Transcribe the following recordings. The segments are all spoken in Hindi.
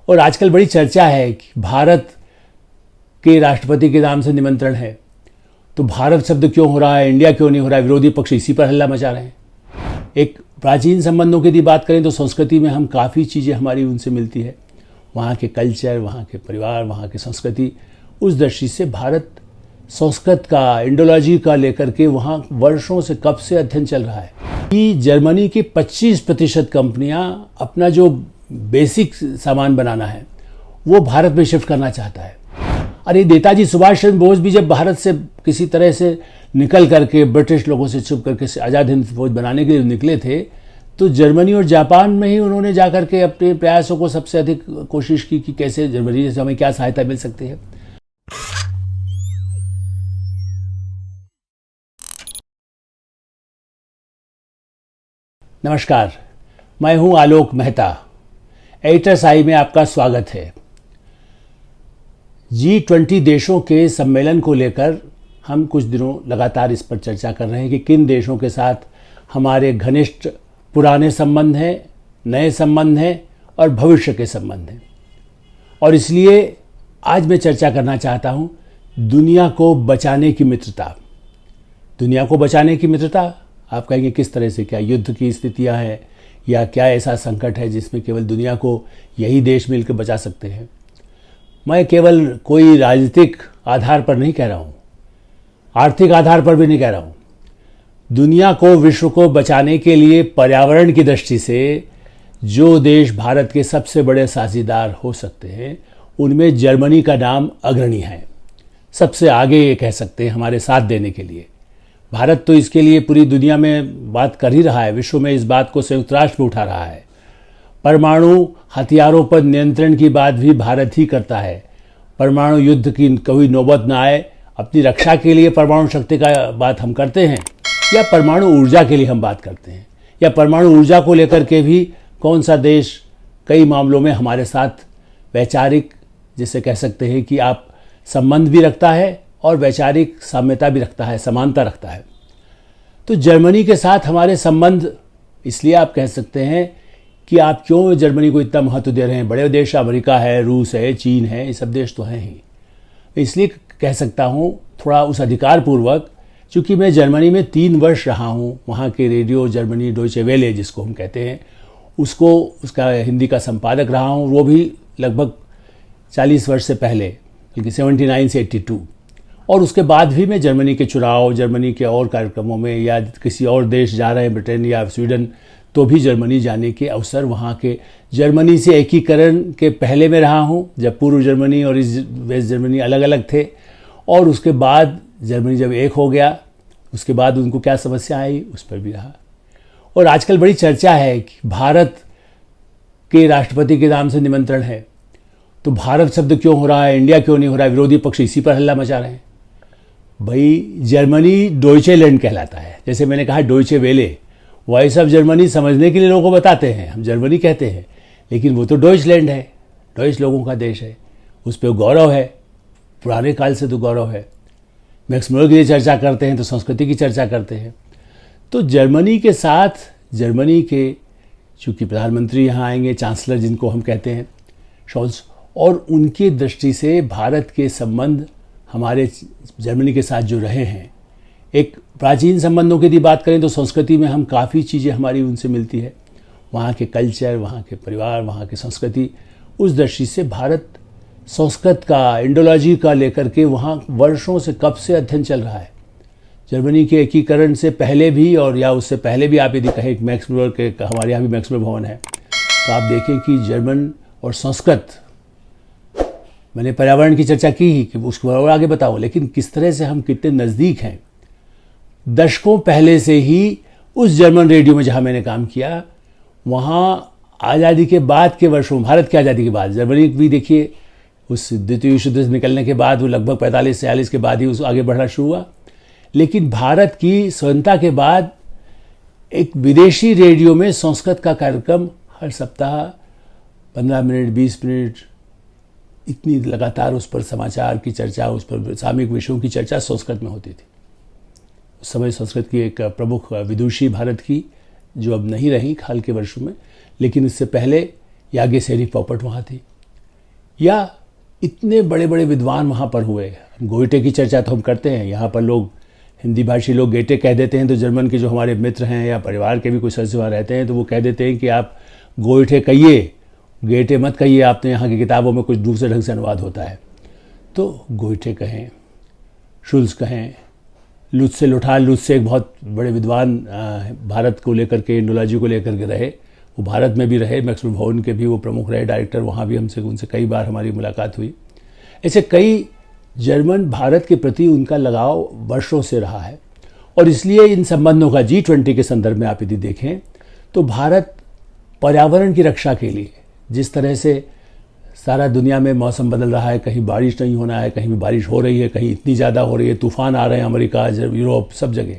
और आजकल बड़ी चर्चा है कि भारत के राष्ट्रपति के नाम से निमंत्रण है, तो भारत शब्द क्यों हो रहा है, इंडिया क्यों नहीं हो रहा है। विरोधी पक्ष इसी पर हल्ला मचा रहे हैं। एक प्राचीन संबंधों की यदि बात करें तो संस्कृति में हम काफ़ी चीज़ें हमारी उनसे मिलती है, वहाँ के कल्चर, वहाँ के परिवार, वहाँ की संस्कृति। उस दृष्टि से भारत संस्कृत का, इंडोलॉजी का लेकर के वहाँ वर्षों से कब से अध्ययन चल रहा है कि जर्मनी की 25% कंपनियां अपना जो बेसिक सामान बनाना है वो भारत में शिफ्ट करना चाहता है। अरे नेताजी सुभाष चंद्र बोस भी जब भारत से किसी तरह से निकल करके ब्रिटिश लोगों से छुप करके आज़ाद हिंद फौज बनाने के लिए निकले थे, तो जर्मनी और जापान में ही उन्होंने जाकर के अपने प्रयासों को सबसे अधिक कोशिश की कि कैसे जर्मनी से हमें क्या सहायता मिल सकती है। नमस्कार, मैं हूं आलोक मेहता। एडिटर्स आई में आपका स्वागत है। G20 देशों के सम्मेलन को लेकर हम कुछ दिनों लगातार इस पर चर्चा कर रहे हैं कि किन देशों के साथ हमारे घनिष्ठ पुराने संबंध हैं, नए संबंध हैं और भविष्य के संबंध हैं। और इसलिए आज मैं चर्चा करना चाहता हूं दुनिया को बचाने की मित्रता। दुनिया को बचाने की मित्रता, आप कहेंगे किस तरह से, क्या युद्ध की स्थितियां हैं या क्या ऐसा संकट है जिसमें केवल दुनिया को यही देश मिलकर बचा सकते हैं। मैं केवल कोई राजनीतिक आधार पर नहीं कह रहा हूं, आर्थिक आधार पर भी नहीं कह रहा हूं। दुनिया को, विश्व को बचाने के लिए पर्यावरण की दृष्टि से जो देश भारत के सबसे बड़े साझेदार हो सकते हैं उनमें जर्मनी का नाम अग्रणी है। सबसे आगे ये कह सकते हैं हमारे साथ देने के लिए। भारत तो इसके लिए पूरी दुनिया में बात कर ही रहा है, विश्व में इस बात को संयुक्त राष्ट्र में उठा रहा है। परमाणु हथियारों पर नियंत्रण की बात भी भारत ही करता है। परमाणु युद्ध की कोई नौबत ना आए, अपनी रक्षा के लिए परमाणु शक्ति का बात हम करते हैं, या परमाणु ऊर्जा के लिए हम बात करते हैं, या परमाणु ऊर्जा को लेकर के भी कौन सा देश कई मामलों में हमारे साथ वैचारिक, जिसे कह सकते हैं कि आप संबंध भी रखता है और वैचारिक साम्यता भी रखता है, समानता रखता है। तो जर्मनी के साथ हमारे संबंध, इसलिए आप कह सकते हैं कि आप क्यों जर्मनी को इतना महत्व दे रहे हैं। बड़े देश अमेरिका है, रूस है, चीन है, ये सब देश तो हैं ही। इसलिए कह सकता हूँ थोड़ा उस अधिकार पूर्वक, चूँकि मैं जर्मनी में 3 वर्ष रहा हूँ, वहाँ के रेडियो जर्मनी डोइचे वेले जिसको हम कहते हैं, उसका हिंदी का संपादक रहा हूँ, वो भी लगभग 40 वर्ष से पहले, बल्कि 79 से 82। और उसके बाद भी मैं जर्मनी के चुनाव, जर्मनी के और कार्यक्रमों में, या किसी और देश जा रहे हैं, ब्रिटेन या स्वीडन, तो भी जर्मनी जाने के अवसर, वहाँ के जर्मनी से एकीकरण के पहले में रहा हूँ, जब पूर्व जर्मनी और वेस्ट जर्मनी अलग अलग थे, और उसके बाद जर्मनी जब एक हो गया, उसके बाद उनको क्या समस्या आई उस पर भी रहा। और आजकल बड़ी चर्चा है कि भारत के राष्ट्रपति के नाम से निमंत्रण है, तो भारत शब्द क्यों हो रहा है, इंडिया क्यों नहीं हो रहा है। विरोधी पक्ष इसी पर हल्ला मचा रहे हैं। भाई, जर्मनी डोइचेलैंड कहलाता है। जैसे मैंने कहा डोइचे वेले, वॉइस ऑफ जर्मनी समझने के लिए लोगों को बताते हैं, हम जर्मनी कहते हैं, लेकिन वो तो डोइचलैंड है, डोइच लोगों का देश है, उस पर गौरव है, पुराने काल से तो गौरव है। मैक्स मुलर की चर्चा करते हैं तो संस्कृति की चर्चा करते हैं। तो जर्मनी के साथ, जर्मनी के चूँकि प्रधानमंत्री यहाँ आएंगे, चांसलर जिनको हम कहते हैं, शोल्स, और उनकी दृष्टि से भारत के संबंध हमारे जर्मनी के साथ जो रहे हैं, एक प्राचीन संबंधों की यदि बात करें तो संस्कृति में हम काफ़ी चीज़ें हमारी उनसे मिलती है, वहाँ के कल्चर, वहाँ के परिवार, वहाँ की संस्कृति। उस दृष्टि से भारत संस्कृत का, इंडोलॉजी का लेकर के वहाँ वर्षों से कब से अध्ययन चल रहा है। जर्मनी के एकीकरण से पहले भी, और या उससे पहले भी आप यदि कहें, मैक्स मुलर के, हमारे यहाँ भी मैक्स मुलर भवन है, तो आप देखें कि जर्मन और संस्कृत, मैंने पर्यावरण की चर्चा की ही कि उसको और आगे बताओ, लेकिन किस तरह से हम कितने नज़दीक हैं। दशकों पहले से ही उस जर्मन रेडियो में जहाँ मैंने काम किया, वहाँ आज़ादी के बाद के वर्षों, भारत की आज़ादी के बाद, जर्मनी भी देखिए उस द्वितीय विश्व युद्ध से निकलने के बाद वो लगभग 45-46 के बाद ही उस आगे बढ़ना शुरू हुआ। लेकिन भारत की स्वतंत्रता के बाद एक विदेशी रेडियो में संस्कृत का कार्यक्रम हर सप्ताह 15 मिनट, 20 मिनट, इतनी लगातार उस पर समाचार की चर्चा, उस पर सामयिक विषयों की चर्चा संस्कृत में होती थी। उस समय संस्कृत की एक प्रमुख विदुषी भारत की, जो अब नहीं रही हाल के वर्षों में, लेकिन इससे पहले याज्ञसेनी पोपट वहाँ थी। या इतने बड़े बड़े विद्वान वहाँ पर हुए। गोएटे की चर्चा तो हम करते हैं, यहाँ पर लोग हिंदी भाषी लोग गेटे कह देते हैं, तो जर्मन के जो हमारे मित्र हैं या परिवार के भी कुछ सदस्य वहाँ रहते हैं तो वो कह देते हैं कि आप गोएटे कहिए, गेटे मत कहिए, आपने यहाँ की किताबों में कुछ दूसरे ढंग से अनुवाद होता है। तो गोएटे कहें, शुल्स कहें, लुत्से लुठाल, लुत्से एक बहुत बड़े विद्वान भारत को लेकर के, इंडोलॉजी को लेकर के रहे, वो भारत में भी रहे, मैक्सवेल भवन के भी वो प्रमुख रहे डायरेक्टर, वहाँ भी हमसे उनसे कई बार हमारी मुलाकात हुई। ऐसे कई जर्मन भारत के प्रति उनका लगाव वर्षों से रहा है और इसलिए इन संबंधों का G20 के संदर्भ में आप यदि देखें तो भारत पर्यावरण की रक्षा के लिए जिस तरह से सारा दुनिया में मौसम बदल रहा है, कहीं बारिश नहीं होना है, कहीं भी बारिश हो रही है, कहीं इतनी ज़्यादा हो रही है, तूफान आ रहे हैं अमेरिका, यूरोप, सब जगह,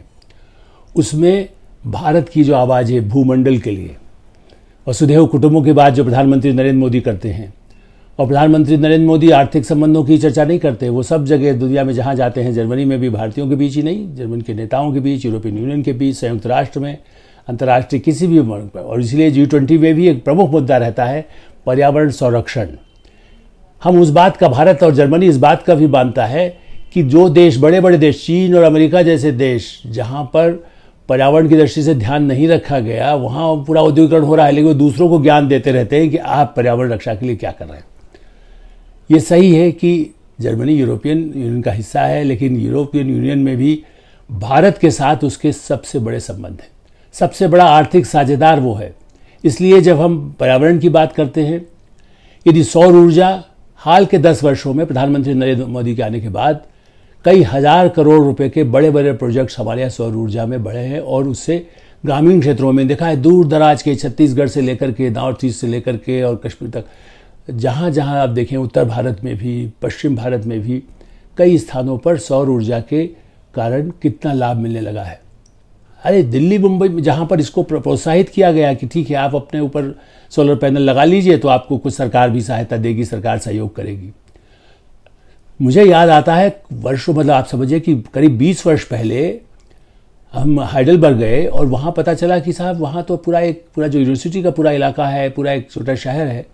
उसमें भारत की जो आवाज़ है भूमंडल के लिए, वसुधैव कुटुंबों की बात जो प्रधानमंत्री नरेंद्र मोदी करते हैं, और प्रधानमंत्री नरेंद्र मोदी आर्थिक संबंधों की चर्चा नहीं करते, वो सब जगह दुनिया में जहाँ जाते हैं, जर्मनी में भी भारतीयों के बीच ही नहीं, जर्मन के नेताओं के बीच, यूरोपियन यूनियन के बीच, संयुक्त राष्ट्र में, अंतर्राष्ट्रीय किसी भी, और इसलिए G20 में भी एक प्रमुख मुद्दा रहता है पर्यावरण संरक्षण। हम उस बात का, भारत और जर्मनी इस बात का भी मानता है कि जो देश, बड़े बड़े देश, चीन और अमेरिका जैसे देश, जहाँ पर पर्यावरण की दृष्टि से ध्यान नहीं रखा गया, वहाँ पूरा औद्योगिकरण हो रहा है, लेकिन वो दूसरों को ज्ञान देते रहते हैं कि आप पर्यावरण रक्षा के लिए क्या कर रहे हैं। ये सही है कि जर्मनी यूरोपियन यूनियन का हिस्सा है, लेकिन यूरोपियन यूनियन में भी भारत के साथ उसके सबसे बड़े संबंध हैं, सबसे बड़ा आर्थिक साझेदार वो है। इसलिए जब हम पर्यावरण की बात करते हैं, यदि सौर ऊर्जा, हाल के 10 वर्षों में प्रधानमंत्री नरेंद्र मोदी के आने के बाद कई हजार करोड़ रुपए के बड़े बड़े प्रोजेक्ट्स हमारे यहाँ सौर ऊर्जा में बढ़े हैं और उससे ग्रामीण क्षेत्रों में देखा है, दूर दराज के, छत्तीसगढ़ से लेकर के, नॉर्थ ईस्ट से लेकर के और कश्मीर तक, जहाँ जहाँ आप देखें, उत्तर भारत में भी, पश्चिम भारत में भी कई स्थानों पर सौर ऊर्जा के कारण कितना लाभ मिलने लगा है। अरे दिल्ली, मुंबई में जहाँ पर इसको प्रोत्साहित किया गया कि ठीक है आप अपने ऊपर सोलर पैनल लगा लीजिए तो आपको कुछ सरकार भी सहायता देगी, सरकार सहयोग करेगी। मुझे याद आता है वर्षों, मतलब आप समझिए कि करीब 20 वर्ष पहले हम हाइडेलबर्ग गए और वहाँ पता चला कि साहब वहाँ तो पूरा जो यूनिवर्सिटी का पूरा इलाका है, पूरा एक छोटा शहर है,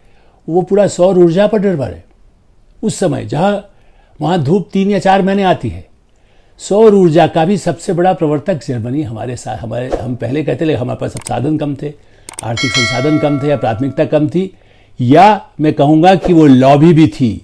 वो पूरा सौर ऊर्जा पर निर्भर है। उस समय जहाँ वहाँ धूप 3 या 4 महीने आती है, सौर ऊर्जा का भी सबसे बड़ा प्रवर्तक जर्मनी हमारे साथ, हम पहले कहते थे हमारे पास संसाधन कम थे, आर्थिक संसाधन कम थे या प्राथमिकता कम थी, या मैं कहूँगा कि वो लॉबी भी थी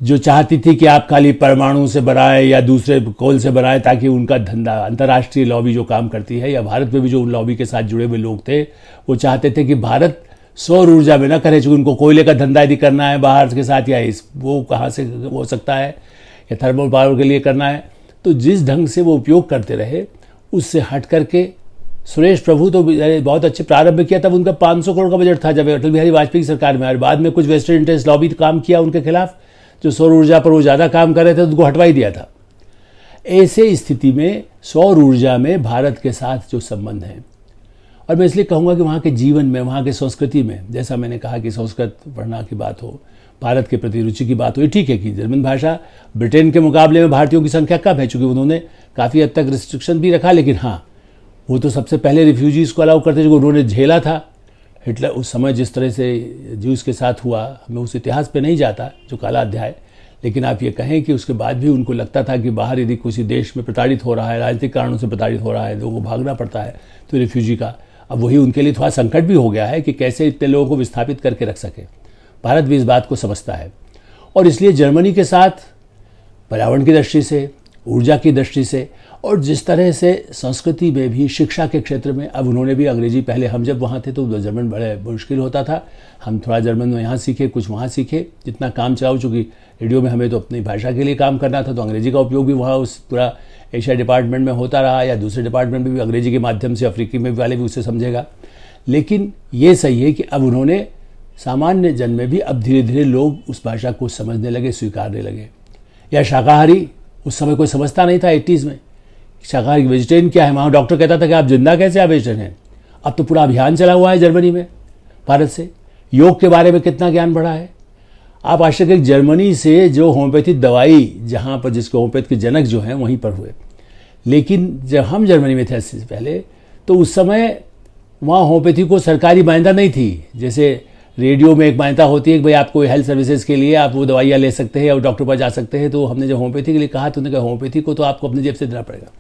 जो चाहती थी कि आप खाली परमाणु से बनाएं या दूसरे कोल से बनाएं ताकि उनका धंधा, अंतर्राष्ट्रीय लॉबी जो काम करती है, या भारत में भी जो उन लॉबी के साथ जुड़े हुए लोग थे, वो चाहते थे कि भारत सौर ऊर्जा में ना करे, क्योंकि उनको कोयले का धंधा यदि करना है बाहर के साथ, या वो कहाँ से हो सकता है, या थर्मल पावर के लिए करना है, तो जिस ढंग से वो उपयोग करते रहे उससे हट करके सुरेश प्रभु तो बहुत अच्छे प्रारंभ किया, तब उनका 500 करोड़ का बजट था जब अटल बिहारी वाजपेयी की सरकार में, और बाद में कुछ वेस्टर्न इंटरेस्ट लॉबी काम किया उनके खिलाफ, जो सौर ऊर्जा पर वो ज़्यादा काम कर रहे थे, उनको हटवा ही दिया था। ऐसे स्थिति में सौर ऊर्जा में भारत के साथ जो संबंध है, और मैं इसलिए कहूँगा कि वहाँ के जीवन में, वहाँ के संस्कृति में, जैसा मैंने कहा कि संस्कृत पढ़ना की बात हो, भारत के प्रति रुचि की बात हो, ये ठीक है कि जर्मन भाषा ब्रिटेन के मुकाबले में भारतीयों की संख्या कम है, चूँकि उन्होंने काफ़ी हद तक रिस्ट्रिक्शन भी रखा, लेकिन हाँ वो तो सबसे पहले रिफ्यूजीज़ को अलाउ करते, जो उन्होंने झेला था। हिटलर उस समय जिस तरह से ज्यूज़ के साथ हुआ, हमें उस इतिहास पे नहीं जाता जो काला अध्याय, लेकिन आप ये कहें कि उसके बाद भी उनको लगता था कि बाहर यदि किसी देश में प्रताड़ित हो रहा है, राजनीतिक कारणों से प्रताड़ित हो रहा है, लोगों को भागना पड़ता है, तो रिफ्यूजी का अब वही उनके लिए थोड़ा संकट भी हो गया है कि कैसे इतने लोगों को विस्थापित करके रख सके। भारत भी इस बात को समझता है और इसलिए जर्मनी के साथ पर्यावरण की दृष्टि से, ऊर्जा की दृष्टि से, और जिस तरह से संस्कृति में भी, शिक्षा के क्षेत्र में, अब उन्होंने भी अंग्रेजी, पहले हम जब वहाँ थे तो जर्मन बड़े मुश्किल होता था, हम थोड़ा जर्मन में यहाँ सीखे, कुछ वहाँ सीखे, जितना काम चलाओ, चूँकि रेडियो में हमें तो अपनी भाषा के लिए काम करना था, तो अंग्रेजी का उपयोग भी वहाँ उस पूरा एशिया डिपार्टमेंट में होता रहा, या दूसरे डिपार्टमेंट में भी अंग्रेजी के माध्यम से अफ्रीकी में वाले भी उससे समझेगा। लेकिन ये सही है कि अब उन्होंने सामान्य जन में भी अब धीरे धीरे लोग उस भाषा को समझने लगे, स्वीकारने लगे। या शाकाहारी, उस समय कोई समझता नहीं था 80s में शाकाहारी वेजिटेरियन क्या है, वहाँ डॉक्टर कहता था कि आप जिंदा कैसे, आप वेजिटेरियन हैं। अब तो पूरा अभियान चला हुआ है जर्मनी में, भारत से योग के बारे में कितना ज्ञान बढ़ा है। आप आश्चर्य करें, जर्मनी से जो होम्योपैथी दवाई, जहाँ पर जिसके होम्योपैथ के जनक जो हैं वहीं पर हुए, लेकिन जब हम जर्मनी में थे 80 से पहले, तो उस समय वहाँ होम्योपैथी को सरकारी मान्यता नहीं थी। जैसे रेडियो में एक मान्यता होती है कि भाई आपको हेल्थ सर्विसेज के लिए आप वो दवाइयाँ ले सकते हैं और डॉक्टर पर जा सकते हैं। तो हमने जब होम्योपैथी के लिए कहा तो उन्होंने कहा होम्योपैथी को तो आपको अपनी जेब से देना पड़ेगा।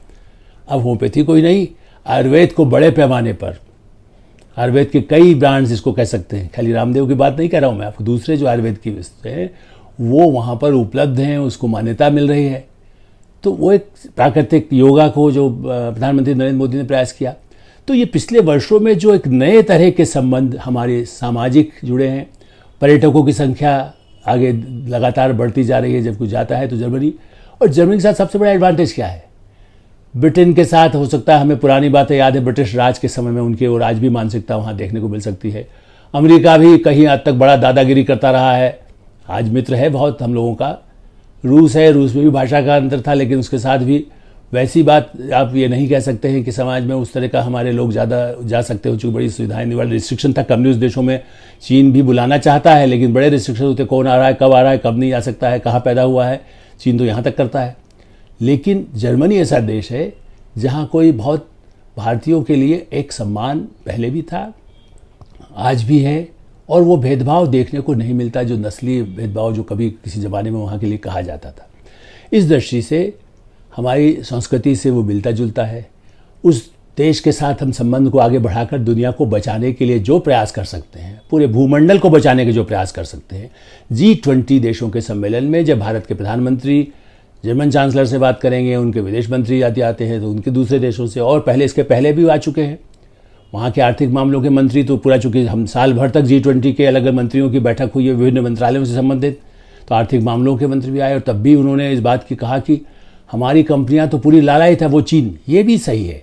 अब होम्योपैथी को ही नहीं, आयुर्वेद को बड़े पैमाने पर, आयुर्वेद के कई ब्रांड्स इसको कह सकते हैं, खाली रामदेव की बात नहीं कह रहा हूँ मैं आपको, दूसरे जो आयुर्वेद की वस्तुएं हैं वो वहाँ पर उपलब्ध हैं, उसको मान्यता मिल रही है। तो वो एक प्राकृतिक योगा को जो प्रधानमंत्री नरेंद्र मोदी ने प्रयास किया, तो ये पिछले वर्षों में जो एक नए तरह के संबंध हमारे सामाजिक जुड़े हैं, पर्यटकों की संख्या आगे लगातार बढ़ती जा रही है। जब कोई जाता है तो जर्मनी, और जर्मनी के साथ सबसे बड़ा एडवांटेज क्या है, ब्रिटेन के साथ हो सकता है, हमें पुरानी बातें याद है ब्रिटिश राज के समय में उनके, और आज भी मानसिकता वहाँ देखने को मिल सकती है। अमेरिका भी कहीं हद तक बड़ा दादागिरी करता रहा है, आज मित्र है बहुत हम लोगों का। रूस है, रूस में भी भाषा का अंतर था, लेकिन उसके साथ भी वैसी बात आप ये नहीं कह सकते हैं कि समाज में उस तरह का हमारे लोग ज़्यादा जा सकते हो, चूँकि बड़ी सुविधाएं नहीं वाले रिस्ट्रिक्शन था। कम्युनिस्ट देशों में चीन भी बुलाना चाहता है, लेकिन बड़े रिस्ट्रिक्शन होते, कौन आ रहा है, कब आ रहा है, कब नहीं आ सकता है, कहाँ पैदा हुआ है, चीन तो यहाँ तक करता है। लेकिन जर्मनी ऐसा देश है जहाँ कोई बहुत भारतीयों के लिए एक सम्मान पहले भी था, आज भी है, और वो भेदभाव देखने को नहीं मिलता, जो नस्लीय भेदभाव जो कभी किसी ज़माने में वहाँ के लिए कहा जाता था। इस दृष्टि से हमारी संस्कृति से वो मिलता जुलता है। उस देश के साथ हम संबंध को आगे बढ़ाकर दुनिया को बचाने के लिए जो प्रयास कर सकते हैं, पूरे भूमंडल को बचाने के जो प्रयास कर सकते हैं, G20 देशों के सम्मेलन में जब भारत के प्रधानमंत्री जर्मन चांसलर से बात करेंगे, उनके विदेश मंत्री आते हैं तो उनके दूसरे देशों से, और पहले इसके पहले भी आ चुके हैं वहाँ के आर्थिक मामलों के मंत्री, तो पूरा चूँकि हम साल भर तक G20 के अलग अलग मंत्रियों की बैठक हुई है विभिन्न मंत्रालयों से संबंधित, तो आर्थिक मामलों के मंत्री भी आए, और तब भी उन्होंने इस बात की कहा कि हमारी कंपनियां तो पूरी लालाई था, वो चीन, ये भी सही है।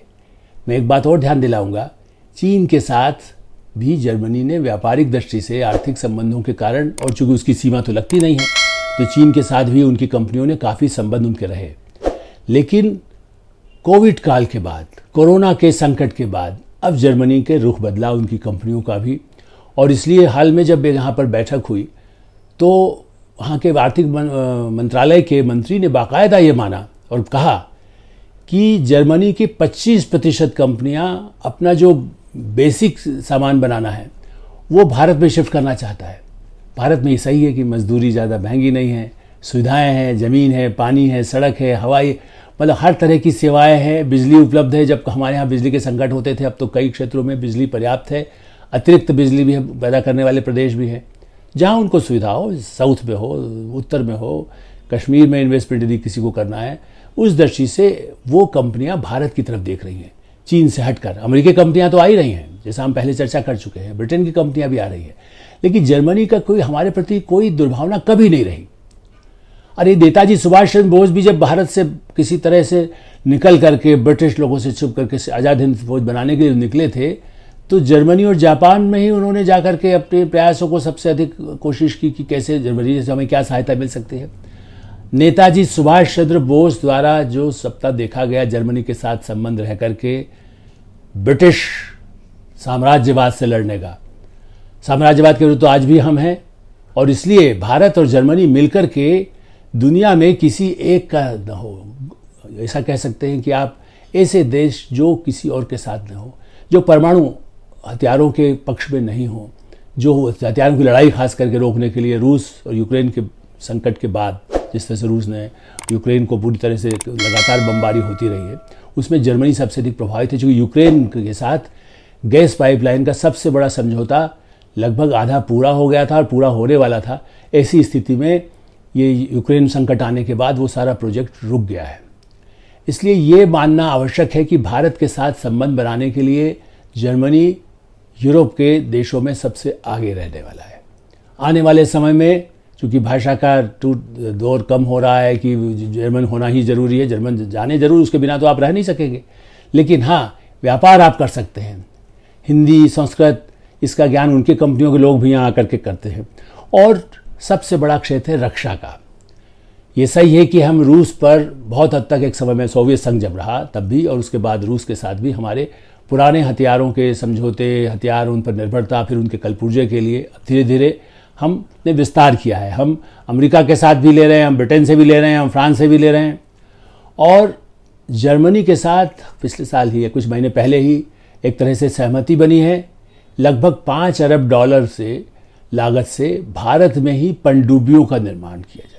मैं एक बात और ध्यान दिलाऊंगा, चीन के साथ भी जर्मनी ने व्यापारिक दृष्टि से आर्थिक संबंधों के कारण, और चूंकि उसकी सीमा तो लगती नहीं है, तो चीन के साथ भी उनकी कंपनियों ने काफ़ी संबंध उनके रहे। लेकिन कोविड काल के बाद, कोरोना के संकट के बाद अब जर्मनी के रुख बदला उनकी कंपनियों का भी, और इसलिए हाल में जब यहाँ पर बैठक हुई तो वहाँ के आर्थिक मंत्रालय के मंत्री ने बाकायदा ये माना और कहा कि जर्मनी की 25% कंपनियां अपना जो बेसिक सामान बनाना है वो भारत में शिफ्ट करना चाहता है। भारत में ये सही है कि मजदूरी ज़्यादा महंगी नहीं है, सुविधाएं हैं, ज़मीन है, पानी है, सड़क है, हवाई, मतलब हर तरह की सेवाएं हैं, बिजली उपलब्ध है। जब हमारे यहाँ बिजली के संकट होते थे, अब तो कई क्षेत्रों में बिजली पर्याप्त है, अतिरिक्त बिजली भी पैदा करने वाले प्रदेश भी हैं जहाँ उनको सुविधा हो, साउथ में हो, उत्तर में हो, कश्मीर में इन्वेस्टमेंट यदि किसी को करना है, उस दृष्टि से वो कंपनियां भारत की तरफ देख रही हैं, चीन से हटकर। अमेरिकी कंपनियां तो आ ही रही हैं, जैसा हम पहले चर्चा कर चुके हैं, ब्रिटेन की कंपनियां भी आ रही हैं, लेकिन जर्मनी का कोई हमारे प्रति कोई दुर्भावना कभी नहीं रही। अरे नेताजी सुभाष चंद्र बोस भी जब भारत से किसी तरह से निकल करके ब्रिटिश लोगों से छुप करके आज़ाद हिंद फौज बनाने के लिए निकले थे, तो जर्मनी और जापान में ही उन्होंने जाकर के अपने प्रयासों को सबसे अधिक कोशिश की कि कैसे जर्मनी से हमें क्या सहायता मिल सकती है। नेताजी सुभाष चंद्र बोस द्वारा जो सपना देखा गया जर्मनी के साथ संबंध रह करके ब्रिटिश साम्राज्यवाद से लड़ने का, साम्राज्यवाद के विरुद्ध तो आज भी हम हैं, और इसलिए भारत और जर्मनी मिलकर के दुनिया में किसी एक का न हो, ऐसा कह सकते हैं कि आप ऐसे देश जो किसी और के साथ न हो, जो परमाणु हथियारों के पक्ष में नहीं हो, जो हथियारों की लड़ाई खास करके रोकने के लिए रूस और यूक्रेन के संकट के बाद जिस तरह से रूस ने यूक्रेन को पूरी तरह से लगातार बमबारी होती रही है, उसमें जर्मनी सबसे अधिक प्रभावित है, क्योंकि यूक्रेन के साथ गैस पाइपलाइन का सबसे बड़ा समझौता लगभग आधा पूरा हो गया था और पूरा होने वाला था। ऐसी स्थिति में ये यूक्रेन संकट आने के बाद वो सारा प्रोजेक्ट रुक गया है। इसलिए ये मानना आवश्यक है कि भारत के साथ संबंध बनाने के लिए जर्मनी यूरोप के देशों में सबसे आगे रहने वाला है। आने वाले समय में चूँकि भाषा का दौर कम हो रहा है कि जर्मन होना ही ज़रूरी है, जर्मन जाने ज़रूर, उसके बिना तो आप रह नहीं सकेंगे, लेकिन हाँ व्यापार आप कर सकते हैं। हिंदी, संस्कृत, इसका ज्ञान उनकी कंपनियों के लोग भी यहाँ आकर के करते हैं। और सबसे बड़ा क्षेत्र है रक्षा का। ये सही है कि हम रूस पर बहुत हद तक एक समय में सोवियत संघ जब रहा तब भी, और उसके बाद रूस के साथ भी हमारे पुराने हथियारों के समझौते, हथियार, उन पर निर्भरता, फिर उनके कलपुर्जे के लिए धीरे धीरे हमने विस्तार किया है। हम अमेरिका के साथ भी ले रहे हैं, हम ब्रिटेन से भी ले रहे हैं, हम फ्रांस से भी ले रहे हैं, और जर्मनी के साथ पिछले साल ही, कुछ महीने पहले ही एक तरह से सहमति बनी है। लगभग $5 अरब से लागत से भारत में ही पनडुब्बियों का निर्माण किया जाए।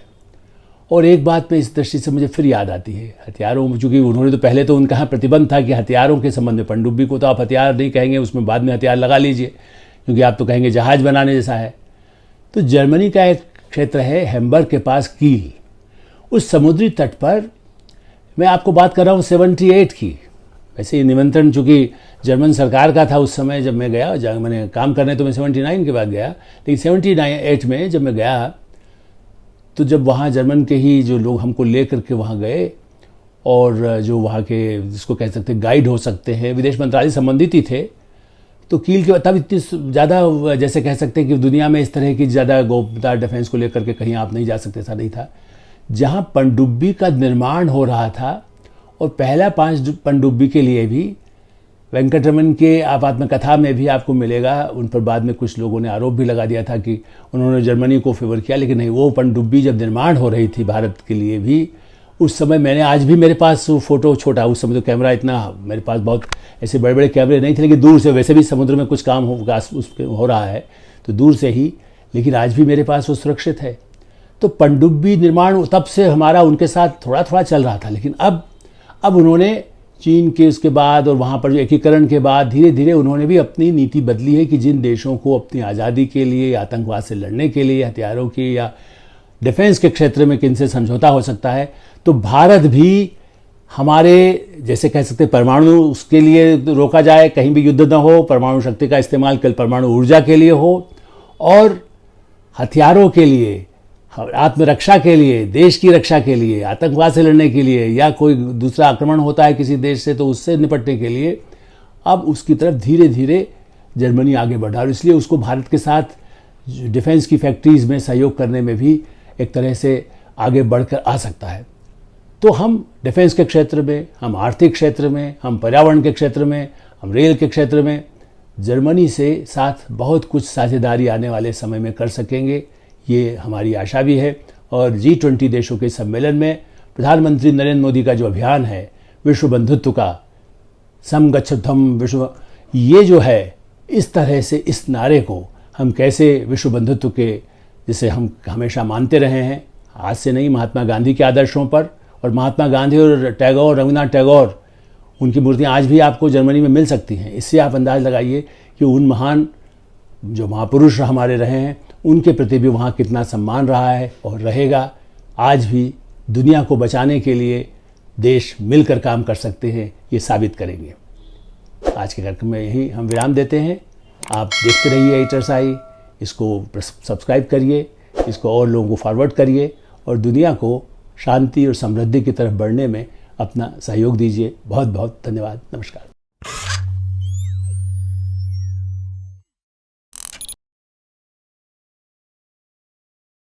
और एक बात में इस दृष्टि से मुझे फिर याद आती है, हथियारों, चूंकि उन्होंने तो पहले तो उनका यहाँ प्रतिबंध था कि हथियारों के संबंध में, पनडुब्बी को तो आप हथियार नहीं कहेंगे, उसमें बाद में हथियार लगा लीजिए, क्योंकि आप तो कहेंगे जहाज बनाने जैसा है। तो जर्मनी का एक क्षेत्र है हैम्बर्ग के पास कील, उस समुद्री तट पर मैं आपको बात कर रहा हूँ 78 की। वैसे ये निमंत्रण चूंकि जर्मन सरकार का था उस समय जब मैं गया, मैंने काम करने तो मैं 79 के बाद गया, लेकिन 78 में जब मैं गया तो जब वहाँ जर्मन के ही जो लोग हमको ले करके वहाँ गए, और जो वहाँ के जिसको कह सकते हैं गाइड हो सकते हैं, विदेश मंत्रालय संबंधित ही थे, तो कील के तब इतनी ज़्यादा जैसे कह सकते हैं कि दुनिया में इस तरह की ज़्यादा गोपनीयता डिफेंस को लेकर के कहीं आप नहीं जा सकते, ऐसा नहीं था। जहाँ पनडुब्बी का निर्माण हो रहा था, और पहला 5 पनडुब्बी के लिए भी वेंकटरमन के आप आत्मकथा में भी आपको मिलेगा, उन पर बाद में कुछ लोगों ने आरोप भी लगा दिया था कि उन्होंने जर्मनी को फेवर किया, लेकिन नहीं, वो पनडुब्बी जब निर्माण हो रही थी भारत के लिए भी, उस समय मैंने, आज भी मेरे पास फोटो छोटा, उस समय तो कैमरा इतना मेरे पास बहुत ऐसे बड़े बड़े कैमरे नहीं थे, लेकिन दूर से, वैसे भी समुद्र में कुछ काम हो रहा है तो दूर से ही, लेकिन आज भी मेरे पास वो सुरक्षित है। तो पनडुब्बी निर्माण तब से हमारा उनके साथ थोड़ा थोड़ा चल रहा था, लेकिन अब उन्होंने चीन के उसके बाद और वहाँ पर जो एकीकरण के बाद धीरे धीरे उन्होंने भी अपनी नीति बदली है कि जिन देशों को अपनी आज़ादी के लिए, आतंकवाद से लड़ने के लिए, हथियारों की या डिफेंस के क्षेत्र में किनसे समझौता हो सकता है, तो भारत भी हमारे जैसे कह सकते परमाणु उसके लिए रोका जाए, कहीं भी युद्ध न हो, परमाणु शक्ति का इस्तेमाल केवल परमाणु ऊर्जा के लिए हो, और हथियारों के लिए, आत्मरक्षा के लिए, देश की रक्षा के लिए, आतंकवाद से लड़ने के लिए, या कोई दूसरा आक्रमण होता है किसी देश से तो उससे निपटने के लिए, अब उसकी तरफ धीरे धीरे जर्मनी आगे बढ़ा, और इसलिए उसको भारत के साथ डिफेंस की फैक्ट्रीज में सहयोग करने में भी एक तरह से आगे बढ़कर आ सकता है। तो हम डिफेंस के क्षेत्र में, हम आर्थिक क्षेत्र में, हम पर्यावरण के क्षेत्र में, हम रेल के क्षेत्र में जर्मनी से साथ बहुत कुछ साझेदारी आने वाले समय में कर सकेंगे, ये हमारी आशा भी है। और G20 देशों के सम्मेलन में प्रधानमंत्री नरेंद्र मोदी का जो अभियान है विश्व बंधुत्व का, सम गच्छध्वम विश्व, ये जो है, इस तरह से इस नारे को हम कैसे विश्व बंधुत्व के, जिसे हम हमेशा मानते रहे हैं, आज से नहीं, महात्मा गांधी के आदर्शों पर, और महात्मा गांधी और टैगोर, रविन्द्रनाथ टैगोर, उनकी मूर्तियाँ आज भी आपको जर्मनी में मिल सकती हैं। इससे आप अंदाज़ लगाइए कि उन महान जो महापुरुष हमारे रहे हैं उनके प्रति भी वहाँ कितना सम्मान रहा है और रहेगा। आज भी दुनिया को बचाने के लिए देश मिलकर काम कर सकते हैं, ये साबित करेंगे। आज के कार्यक्रम में यही हम विराम देते हैं। आप देखते रहिए एडिटर्स आई, इसको सब्सक्राइब करिए, इसको और लोगों को फॉरवर्ड करिए, और दुनिया को शांति और समृद्धि की तरफ बढ़ने में अपना सहयोग दीजिए। बहुत बहुत धन्यवाद। नमस्कार।